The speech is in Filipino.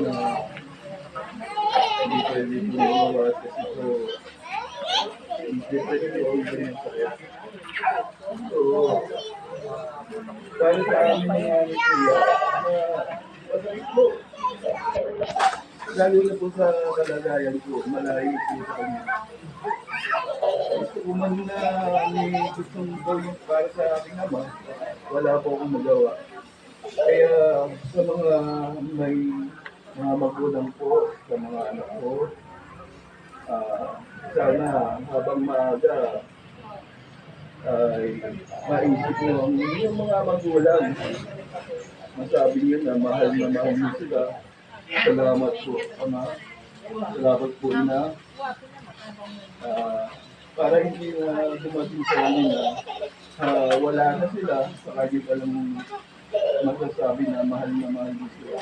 na hindi pwede po lumawas kasi po depression din yung sakit. So, dahil sa amin mga kuya, na masakit po. Lalo na po sa kalagayan ko, malayo po sa kanya. Gusto ko man na may gustong gawin para sa aking ama, wala po akong magawa. Kaya sa mga may mga magulang po, sa mga anak ko, sana habang maaga ay maisip mo yung mga magulang. Masabi niyo na mahal niyo sila. Salamat po, Ama. Salamat po na ah, para hindi na dumating sa amin na wala na sila, saka di pa lang masasabi na mahal niyo sila.